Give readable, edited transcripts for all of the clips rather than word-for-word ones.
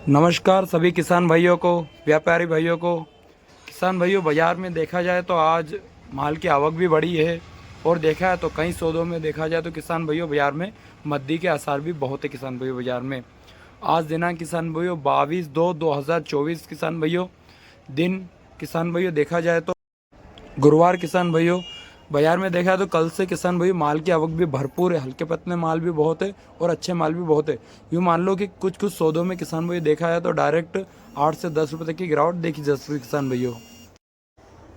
नमस्कार सभी किसान भाइयों को, व्यापारी भाइयों को। किसान भाइयों, बाज़ार में देखा जाए तो आज माल की आवक भी बढ़ी है और देखा है तो कई सौदों में देखा जाए तो किसान भाइयों बाज़ार में मंदी के आसार भी बहुत है। किसान भाइयों बाज़ार में आज दिनांक किसान भाइयों 22/2/2024 किसान भाइयों दिन किसान भाइयों देखा जाए तो गुरुवार किसान भाइयों बाजार में देखा है तो कल से किसान भाई माल की आवक भी भरपूर है। हल्के पतले माल भी बहुत है और अच्छे माल भी बहुत है। यूँ मान लो कि कुछ कुछ सौदों में किसान भाई देखा है तो डायरेक्ट 8 से 10 रुपये तक की गिरावट देखी जा सकती है। किसान भाइयों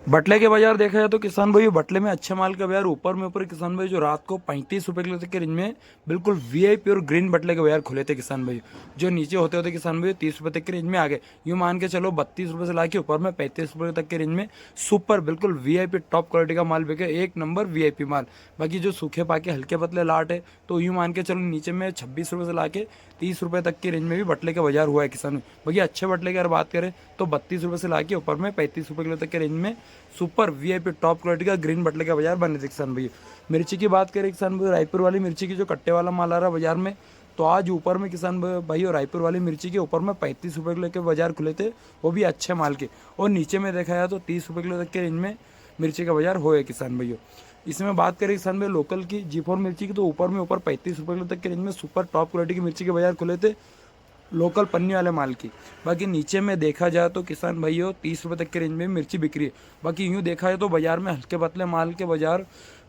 बटले के बाजार देखा जाए तो किसान भाई बटले में अच्छे माल का बाजार ऊपर में ऊपर किसान भाई जो रात को 35 रुपए किलो तक के रेंज में बिल्कुल वीआईपी और ग्रीन बटले के बाजार खुले थे। किसान भाई जो नीचे होते होते किसान भाई 30 रुपए तक के रेंज में आ गए। यूँ मान के चलो 32 रुपए से लाके ऊपर में 35 रुपए तक के रेंज में सुपर बिल्कुल वीआईपी टॉप क्वालिटी का माल बिके, एक नंबर वीआईपी माल। बाकी जो सूखे पाके हल्के पतले लाट है तो यूँ मान के चलो नीचे में 26 रुपए से लाके 30 रुपए तक की रेंज में भी बटले का बाजार हुआ है। किसान बाकी अच्छे बटले की अगर बात करें तो 32 रुपए से लाके ऊपर में 35 रुपए किलो तक के रेंज में सुपर वीआईपी टॉप क्वालिटी का ग्रीन बटले का बाजार बने थे। किसान भाई मिर्ची की बात करें किसान भाई, रायपुर वाली मिर्ची की जो कट्टे वाला माल आ रहा है बाजार में, तो आज ऊपर में किसान भाई और रायपुर वाली मिर्ची के ऊपर में 35 रुपए किलो के बाजार खुले थे, वो भी अच्छे माल के। और नीचे में देखा जाए तो 30 रुपए किलो तक के रेंज में मिर्ची का बाजार हो है। किसान भाइयों इसमें बात करें किसान भाई लोकल की G4 मिर्ची की, तो ऊपर में ऊपर 35 रुपए किलो तक के रेंज में सुपर टॉप क्वालिटी की मिर्ची के बाजार खुले थे लोकल पन्नी वाले माल की। बाकी नीचे में देखा जाए तो किसान भाइयों 30 रुपए तक के रेंज में मिर्ची बिक्री है। बाकी यूँ देखा जाए तो बाजार में हल्के पतले माल के बाजार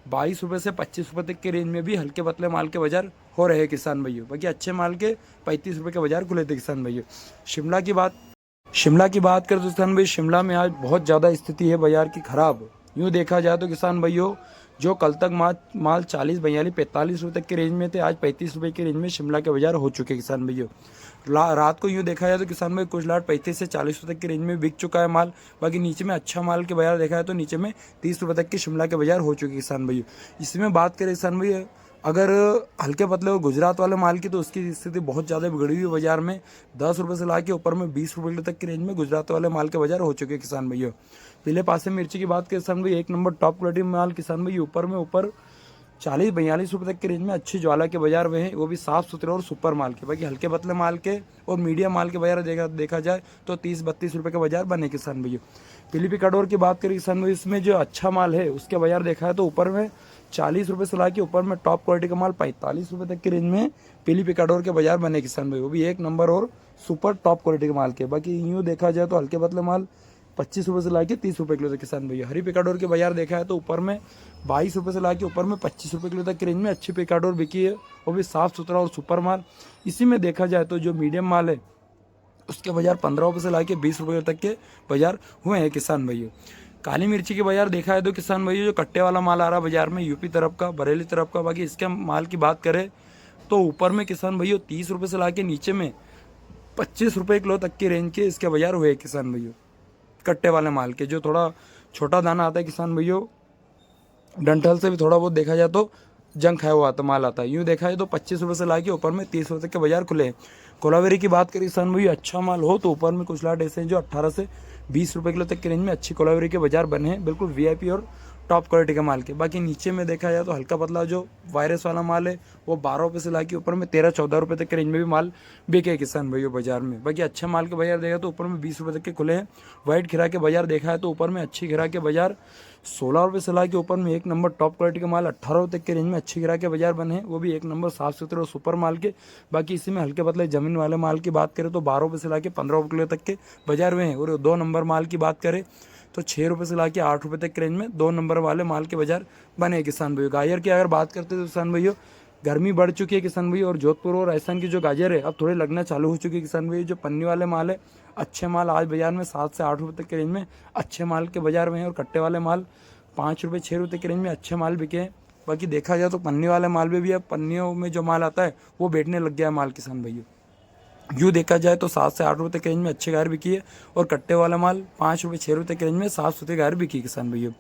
22 रुपए से 25 रुपए तक के रेंज में भी हल्के पतले माल के बाजार हो रहे हैं। किसान भाइयों बाकी अच्छे माल के 35 रुपए के बाजार खुले थे। किसान भाइयों शिमला की बात करें तो किसान भाई शिमला में आज बहुत ज़्यादा स्थिति है बाजार की खराब। यूँ देखा जाए तो किसान भाइयों जो कल तक माल 40, 42, 45 रुपए तक के रेंज में थे, आज 35 रुपए के रेंज में शिमला के बाजार हो चुके हैं। किसान भाइयों रात को यूँ देखा जाए तो किसान भाई कुछ लाट 35 से 40 रुपए तक की रेंज में बिक चुका है माल। बाकी नीचे में अच्छा माल के बाजार देखा है तो नीचे में 30 रुपए तक के शिमला के बाजार हो चुके हैं। किसान भाइयों इसमें बात करें किसान भाई अगर हल्के पतले और गुजरात वाले माल की, तो उसकी स्थिति बहुत ज़्यादा बिगड़ी हुई है बाजार में। 10 रुपए से लाके ऊपर में 20 रुपए तक की रेंज में गुजरात वाले माल के बाजार हो चुके हैं। किसान भैया पीले पासे मिर्ची की बात करें किसान भाई एक नंबर टॉप क्वालिटी माल किसान भाई ऊपर में ऊपर 40-42 रुपए तक की रेंज में अच्छी ज्वाला के बाजार में है, वो भी साफ सुथरे और सुपर माल के। बाकी हल्के पतले माल के और मीडियम माल के बाजार देखा जाए तो 30-32 रुपए के बाजार बने। किसान भैया पीलीपी कडोर की बात करें किसान भाई इसमें जो अच्छा माल है उसके बाजार देखा है तो ऊपर में 40 रुपए से लाके ऊपर में टॉप क्वालिटी का माल 45 रुपए तक की रेंज में पीलीपी कडोर के बाजार बने। किसान भाई वो भी एक नंबर और सुपर टॉप क्वालिटी के माल के। बाकी यूँ देखा जाए तो हल्के पतले माल 25 रुपए से लाके 30 रुपए किलो तक। किसान भैया हरी पिकाडोर के बाजार देखा है तो ऊपर में 22 रुपए से लाके ऊपर में 25 रुपए किलो तक की रेंज में अच्छी पिकाडोर बिकी है, वो भी साफ सुथरा और सुपर माल। इसी में देखा जाए तो जो मीडियम माल है उसके बाजार 15 रुपए से लाके 20 रुपए तक के बाजार हुए हैं। किसान भैया काली मिर्ची के बाजार देखा है तो किसान भैया जो कट्टे वाला माल आ रहा है बाजार में यूपी तरफ का, बरेली तरफ का, बाकी इसके माल की बात करें तो ऊपर में किसान भैया 30 रुपए से लाके नीचे में 25 रुपए किलो तक की रेंज के इसके बाजार हुए। किसान भैया कट्टे वाले माल के जो थोड़ा छोटा दाना आता है किसान भैया डंठल से भी थोड़ा बहुत देखा जाए तो जंग खाया हुआ आता माल आता है। यूँ देखा जाए तो 25 रुपए से लाके ऊपर में 30 रुपए तक के बाजार खुले हैं। कोलावेरी की बात करें किसान भैया अच्छा माल हो तो ऊपर में कुछ लाट ऐसे हैं जो 18 से 20 रुपए किलो तक के रेंज में अच्छी कोलावेरी के बाजार बने हैं, बिल्कुल वीआईपी और टॉप क्वालिटी का माल के। बाकी नीचे में देखा जाए तो हल्का पतला जो वायरस वाला माल है वो 12 रुपए से लाके ऊपर में 13-14 रुपए तक के रेंज में भी माल बिके किसान भैया बाजार में। बाकी अच्छे माल के बाजार देखा तो ऊपर में 20 रुपए तक के खुले हैं। वाइट खीरा के बाजार देखा है तो ऊपर में अच्छी खीरा के बाजार 16 रुपए से लाके ऊपर में एक नंबर टॉप क्वालिटी का माल 18 रुपए तक के रेंज में अच्छी खीरा के बाजार बने हैं, वो भी एक नंबर साफ सुथरे और सुपर माल के। बाकी इसी में हल्के पतले जमीन वाले माल की बात करें तो 12 रुपए से लाके 15 रुपए किलो तक के बाजार में हैं। और 2 नंबर माल की बात करें तो 6 रुपए से लाके 8 रुपए तक के रेंज में 2 नंबर वाले माल के बाजार बने। किसान भैया गाजर की अगर बात करते हैं तो किसान भैया गर्मी बढ़ चुकी है किसान भैया, और जोधपुर और राजस्थान की जो गाजर है अब थोड़ी लगना चालू हो चुकी है। किसान भैया जो पन्नी वाले माल है अच्छे माल आज बाजार में 7 से 8 रुपए तक के रेंज में अच्छे माल के बाजार में है, और कट्टे वाले माल 5 रुपए 6 रुपए के रेंज में अच्छे माल बिके हैं। बाकी देखा जाए तो पन्नी वाले माल में भी अब पन्नियों में जो माल आता है वो बेचने लग गया है माल। किसान भैया यूँ देखा जाए तो 7 से 8 रुपए तक के रेंज में अच्छे गायर बिकी है, और कट्टे वाला माल 5 रुपए 6 रुपए के रेंज में साफ सुथरे गायर बिकी किसान भैया।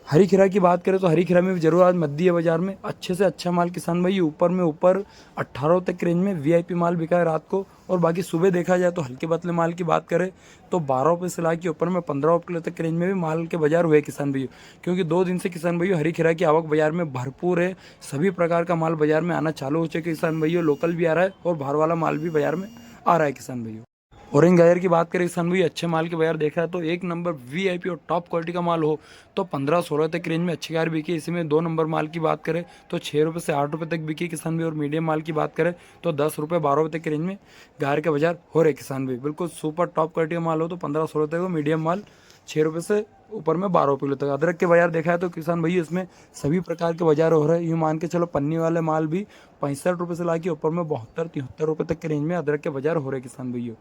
हरी खीरा की बात करें तो हरी खीरा में भी जरूर आज मद्दी है बाजार में, अच्छे से अच्छा माल किसान भाई ऊपर में ऊपर 18 तक के रेंज में वीआईपी माल बिका है रात को। और बाकी सुबह देखा जाए तो हल्के पतले माल की बात करें तो 12 रुपये से लाके ऊपर में 15 रुपये किलो तक के रेंज में भी माल के बाजार हुए किसान भाइयों। क्योंकि 2 दिन से किसान भाइयों हरी खीरा की आवक बाजार में भरपूर है, सभी प्रकार का माल बाजार में आना चालू हो चुका है किसान भाइयों। लोकल भी आ रहा है और बाहर वाला माल भी बाजार में आ रहा है किसान भाइयों। ऑरेंज गाजर की बात करें किसान भाई, अच्छे माल के बाजार देखा है तो एक नंबर वीआईपी और टॉप क्वालिटी का माल हो तो 15-16 तक रेंज में अच्छी गाजर बिकी। इसी में 2 नंबर माल की बात करें तो 6 रुपये से 8 रुपये तक बिकी किसान भाई। और मीडियम माल की बात करें तो 10 रुपये 12 रुपये तक की रेंज में गाजर के बाजार हो रहे किसान भाई। बिल्कुल सुपर टॉप क्वालिटी का माल हो तो 15-16 तक, मीडियम माल 6 रुपये से ऊपर में 12 रुपये तक। अदरक के बाजार देखा है तो किसान भाई इसमें सभी प्रकार के बाजार हो रहे हैं। यूँ मान के चलो पन्नी वाले माल भी 65 रुपये से ला के ऊपर में 72-73 रुपये तक के रेंज में अदरक के बाजार हो रहे किसान भैया।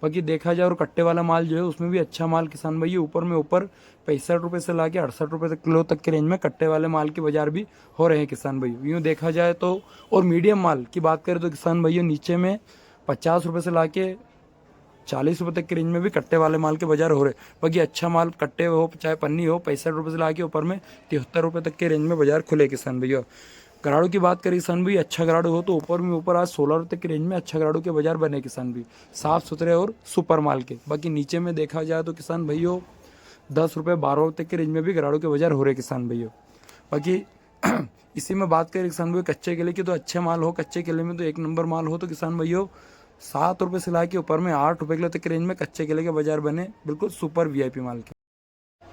बाकी देखा जाए और कट्टे वाला माल जो है उसमें भी अच्छा माल किसान भैया ऊपर में ऊपर 65 रुपये से ला के 68 रुपये तक किलो तक के रेंज में कट्टे वाले माल के बाजार भी हो रहे हैं किसान भैया। यूँ देखा जाए तो और मीडियम माल की बात करें तो किसान भैया नीचे में 50 रुपये से ला के 40 रुपये तक की रेंज में भी कट्टे वाले माल के बाजार हो रहे। बाकी अच्छा माल कट्टे हो चाहे पन्नी हो 65 रुपये से ला के ऊपर में 73 रुपये तक के रेंज में बाजार खुले किसान भैया। गराड़ू की बात करें किसान भी, अच्छा गराड़ू हो तो ऊपर में ऊपर आज 16 रुपये की रेंज में अच्छा गराड़ू के बाजार बने किसान भी, साफ सुथरे और सुपर माल के। बाकी नीचे में देखा जाए तो किसान भैया 10 रुपये 12 रुपये की रेंज में भी गराड़ू के बाजार हो रहे किसान भैया। बाकी इसी में बात करें किसान भैया कच्चे केले की तो अच्छे माल हो, कच्चे केले में तो एक नंबर माल हो तो किसान भैया 7 रुपये से ला के ऊपर में 8 रुपये किलो तक की रेंज में कच्चे केले के बाजार बने, बिल्कुल सुपर वीआईपी माल के।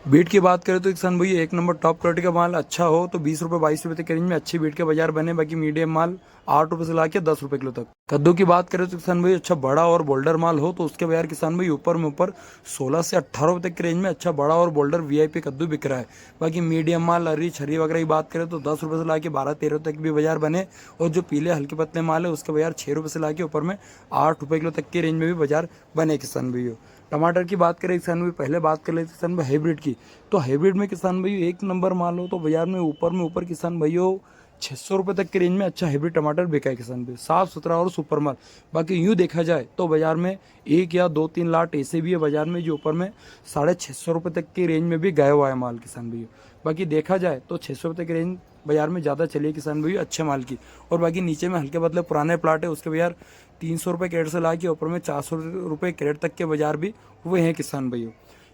बीट की बात करें तो किसान भैया एक नंबर टॉप क्वालिटी का माल अच्छा हो तो 20 रुपये 22 रुपये तक के रेंज में अच्छी बीट के बाजार बने। बाकी मीडियम माल 8 रुपये से ला के 10 रुपये किलो तक। कद्दू की बात करें तो किसान भाई अच्छा बड़ा और बोल्डर माल हो तो उसके बाजार किसान भाई ऊपर में ऊपर 16 से 18 रुपये तक की रेंज में अच्छा बड़ा और बोल्डर वीआईपी कद्दू बिक रहा है। बाकी मीडियम माल अरी छरी वगैरह की बात करें तो 10 रुपये से ला के 12-13 तक भी बाजार बने। और जो पीले हल्के पतले माल है उसके बाजार 6 रुपये से ला के ऊपर में 8 रुपये किलो तक की रेंज में भी बाजार बने किसान भैया। टमाटर की बात करें किसान भाई, पहले बात कर लेते किसान भाई हाइब्रिड की तो हाइब्रिड में किसान भाई एक नंबर माल हो तो बाजार में ऊपर किसान भाइयों 600 रुपये तक की रेंज में अच्छा हाइब्रिड टमाटर बिका है किसान भाई, साफ सुथरा और सुपर माल। बाकी यूँ देखा जाए तो बाजार में 1 या 2-3 लाट ऐसे भी है बाजार में जो ऊपर में 650 रुपये तक की रेंज में भी गया हुआ है माल किसान भैया। बाकी देखा जाए तो 600 रुपये की रेंज बाजार में ज़्यादा चली है किसान भैया अच्छे माल की। और बाकी नीचे में हल्के बदले पुराने प्लाट है उसके बाजार 300 रुपये कैरेट से ला के ऊपर में 400 रुपये कैरेट तक के बाजार भी हुए हैं किसान भैया।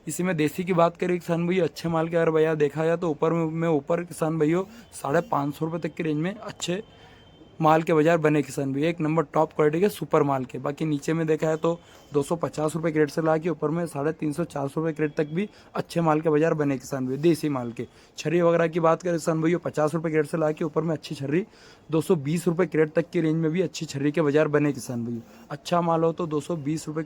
इसी में देसी की बात करें किसान भैया अच्छे माल के अगर बाजार देखा जाए तो ऊपर किसान भैया 550 रुपये तक की रेंज में अच्छे माल के बाजार बने किसान भैया, एक नंबर टॉप क्वालिटी के सुपर माल के। बाकी नीचे में देखा है तो 250 रुपये क्रेट से ला के ऊपर में 350-400 रुपये क्रेट तक भी अच्छे माल के बाजार बने किसान भैया देसी माल के। छर्री वगैरह की बात करें किसान भैया 50 रुपये क्रेट से ला के ऊपर में अच्छी छर्री 220 रुपये क्रेट तक की रेंज में भी अच्छी छर्री के बाजार बने किसान भैया। अच्छा माल हो तो 220 रुपये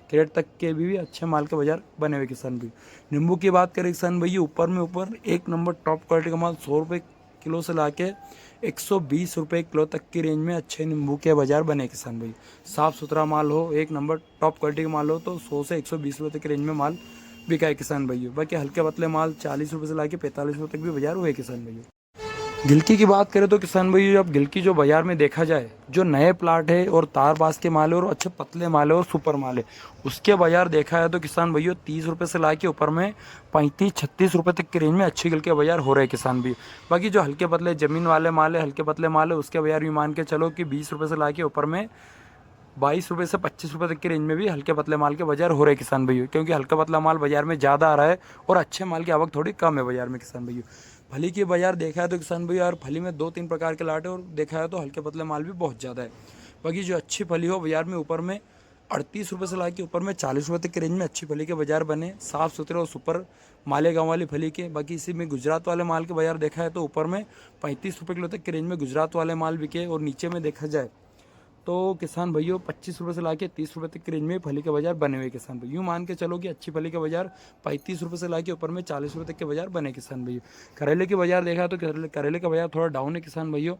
क्रेट तक के भी अच्छे माल के बाजार बने हुए किसान भैया। नींबू की बात करें किसान भैया ऊपर एक नंबर टॉप क्वालिटी का माल 100 रुपये किलो से ला के 120 रुपये किलो तक की रेंज में अच्छे नींबू के बाजार बने किसान भाई। साफ़ सुथरा माल हो एक नंबर टॉप क्वालिटी का माल हो तो 100 से 120 रुपये तक की रेंज में माल बिका है किसान भाइयों। बाकी हल्के पतले माल 40 रुपये से ला के 45 रुपये तक भी बाजार हुए किसान भाइयों। गिलकी की बात करें तो किसान भाई अब गिलकी जो बाजार में देखा जाए जो नए प्लाट है और तार पास के माल है और अच्छे पतले माल है और सुपर माल है उसके बाजार देखा है तो किसान भैया 30 रुपये से ला के ऊपर में 35-36 रुपये तक की रेंज में अच्छी गिलके बाजार हो रहे हैं किसान भी। बाकी जो हल्के पतले ज़मीन वाले माल है हल्के पतले माल है उसके बाजार भी मान के चलो कि 20 रुपये से ला के ऊपर में 22 रुपये से 25 रुपये तक की रेंज में भी हल्के पतले माल के बाजार हो रहे हैं किसान भैया, क्योंकि हल्का पतला माल बाजार में ज़्यादा आ रहा है और अच्छे माल की आवक थोड़ी कम है बाजार में किसान भैया। फली की बाजार देखा है तो किसान भैया यार फली में 2-3 प्रकार के लाट है और देखा है तो हल्के पतले माल भी बहुत ज़्यादा है। बाकी जो अच्छी फली हो बाजार में ऊपर में 38 रुपये से ला के ऊपर में 40 रुपये तक की रेंज में अच्छी फली के बाजार बने साफ़ सुथरे और सुपर मालेगांव वाली फली के। बाकी इसी में गुजरात वाले माल के बाजार देखा है तो ऊपर में 35 रुपये किलो तक की रेंज में गुजरात वाले माल बिके और नीचे में देखा जाए तो किसान भैया 25 रुपये से ला के 30 रुपये तक की रेंज में फली के बाजार बने हुए किसान भैया। यूँ मान के चलो कि अच्छी फली के बाजार 35 रुपये से ला के ऊपर में 40 रुपये तक के बाजार बने किसान भैया। करेले के बाजार देखा तो करेले का बाजार थोड़ा डाउन है किसान भैया।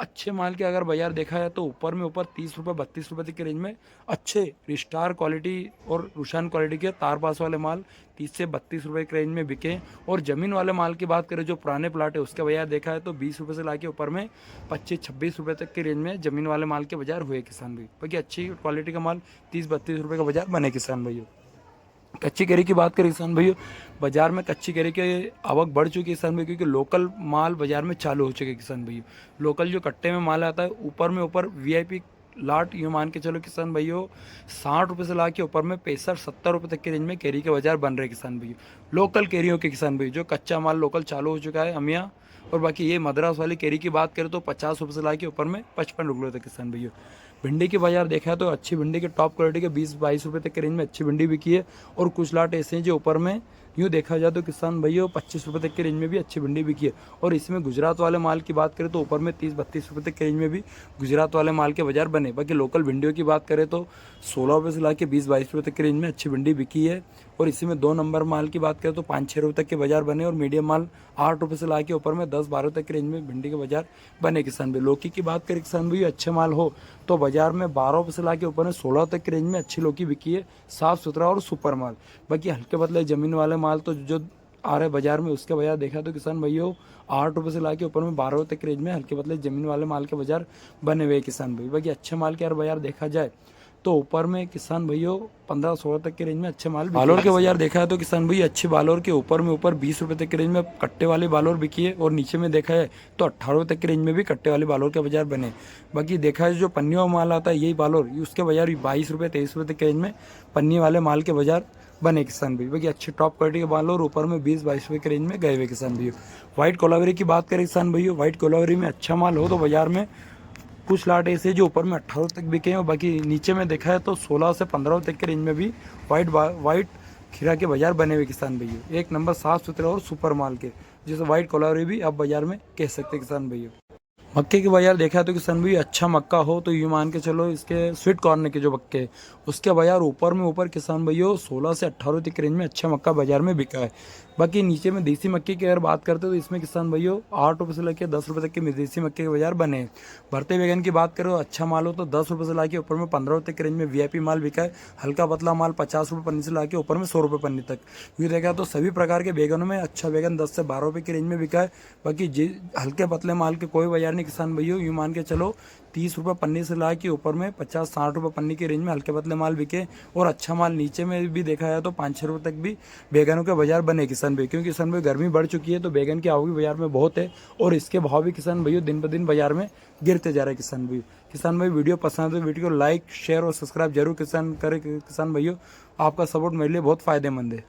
अच्छे माल के अगर बाजार देखा है तो ऊपर में ऊपर 30 रुपये 32 रुपये तक की रेंज में अच्छे स्टार क्वालिटी और रुशान क्वालिटी के तार पास वाले माल 30 से 32 रुपये की रेंज में बिके। और ज़मीन वाले माल की बात करें जो पुराने प्लाट है उसके बाजार देखा है तो 20 रुपये से ला के ऊपर में 25-26 रुपये तक की रेंज में ज़मीन वाले माल के बाजार हुए किसान भाई। बाकी अच्छी क्वालिटी का माल 30-32 रुपये का बाजार बने किसान भैया। कच्ची केरी की बात करें किसान भैया बाजार में कच्ची केरी की आवक बढ़ चुकी है किसान भैया, क्योंकि लोकल माल बाजार में चालू हो चुके किसान भैया। लोकल जो कट्टे में माल आता है ऊपर में ऊपर वीआईपी लाट यूँ मान के चलो किसान भाइयों 60 रुपये से ला के ऊपर में 65-70 रुपये तक के रेंज में कैरी के बाजार बन रहे किसान भाइयों। लोकल कैरियों के किसान भाई जो कच्चा माल लोकल चालू हो चुका है अमिया। और बाकी ये मद्रास वाली कैरी की बात करें तो 50 रुपये से ला के ऊपर में 55 रुपये तक किसान भैया। भिंडी की बाजार देखा है तो अच्छी भिंडी के टॉप क्वालिटी के 20-22 रुपये तक के रेंज में अच्छी भिंडी बिकी है। और कुछ लाट ऐसे हैं जो ऊपर में यूँ देखा जाए तो किसान भैया 25 रुपये तक के रेंज में भी अच्छी भिंडी बिकी है। और इसमें गुजरात वाले माल की बात करें तो ऊपर में 30-32 रुपये तक के रेंज में भी गुजरात वाले माल के बाजार बने। बाकी लोकल भिंडियों की बात करें तो 16 रुपये से ला के 20-22 रुपये तक के रेंज में अच्छी भिंडी बिकी है। और इसी में 2 नंबर माल की बात करें तो 5-6 रुपये तक के बाजार बने। और मीडियम माल 8 रुपये से ला के ऊपर में 10-12 तक के रेंज में भिंडी के बाजार बने किसान भाई। लौकी की बात करें किसान भाई अच्छे माल हो तो बाजार में 12 रुपये से ला के ऊपर में 16 तक के रेंज में अच्छी लौकी बिकी है, साफ सुथरा और सुपर माल। बाकी हल्के पतले जमीन वाले माल तो जो आ रहे बाजार में उसके बाजार देखा तो किसान भाइयों 8 रुपये से ला के ऊपर में 12 रुपये तक के रेंज में हल्के पतले जमीन वाले माल के बाजार बने हुए किसान भाई। बाकी अच्छे माल के यार बाजार देखा जाए तो ऊपर में किसान भैया 15-16 तक के रेंज में अच्छे माल। बालोर के बाजार देखा है तो किसान भैया अच्छे बालोर के ऊपर में 20 रुपये तक के रेंज में कट्टे वाले बालोर बिकी है। और नीचे में देखा है तो 18 तक के रेंज में भी कट्टे वाले बालोर के बाजार बने। बाकी देखा है जो पन्नियों माल आता है यही बालोर उसके बाजार 22 रुपये 23 रुपये तक के रेंज में पन्नी वाले माल के बाजार बने किसान भाई। बाकी अच्छे टॉप क्वालिटी के बाल और ऊपर में 20-22 रुपये के रेंज में गए हुए किसान भैया। व्हाइट कोलावेरी की बात करें किसान भैया व्हाइट कोलावेरी में अच्छा माल हो तो बाजार में कुछ लाट ऐसे जो ऊपर में 18 तक बिके हैं। और बाकी नीचे में देखा है तो 16 से 15 तक के रेंज में भी वाइट खीरा के बाजार बने हुए किसान भैया। एक नंबर साफ सुथरे और सुपर माल के जैसे व्हाइट कोलावेरी भी आप बाजार में कह सकते हैं किसान भैया। मक्के के बाजार देखा है तो किसान भाई अच्छा मक्का हो तो यूँ मान के चलो इसके स्वीट कॉर्न के जो मक्के उसके बाजार ऊपर किसान भाइयों 16 से 18 तक के रेंज में अच्छा मक्का बाजार में बिका है। बाकी नीचे में देसी मक्के की अगर बात करते तो इसमें किसान भाइयों 8 रुपये से लेकर 10 रुपये तक के देसी मक्के के बाजार बने हैं। भरते बैगन की बात करो अच्छा माल हो तो 10 रुपये से ला के ऊपर में 15 रुपये तक के रेंज में वीआईपी माल बिका है। हल्का पतला माल 50 रुपये पन्नी से ला के ऊपर में 100 रुपये पन्नी तक। ये देखा तो सभी प्रकार के बैगनों में अच्छा बैगन 10 से 12 रुपये की रेंज में बिका है। बाकी हल्के पतले माल के कोई बाजार नहीं किसान भैया यूँ मान के चलो 30 रुपये पन्नी से ला के ऊपर में 50-60 रुपये पन्नी की रेंज में हल्के पतले माल बिके। और अच्छा माल नीचे में भी देखा जाए तो 5-6 रुपये तक भी बैगनों के बाजार बने किसान भाई। क्योंकि किसान भाई गर्मी बढ़ चुकी है तो बैगन की आवक भी बाजार में बहुत है और इसके भाव भी किसान भाइयों दिन ब दिन बाजार में गिरते जा रहे हैं किसान भाई। किसान भाई वीडियो पसंद है तो वीडियो को लाइक शेयर और सब्सक्राइब जरूर किसान भाइयों। आपका सपोर्ट मेरे लिए बहुत फायदेमंद है।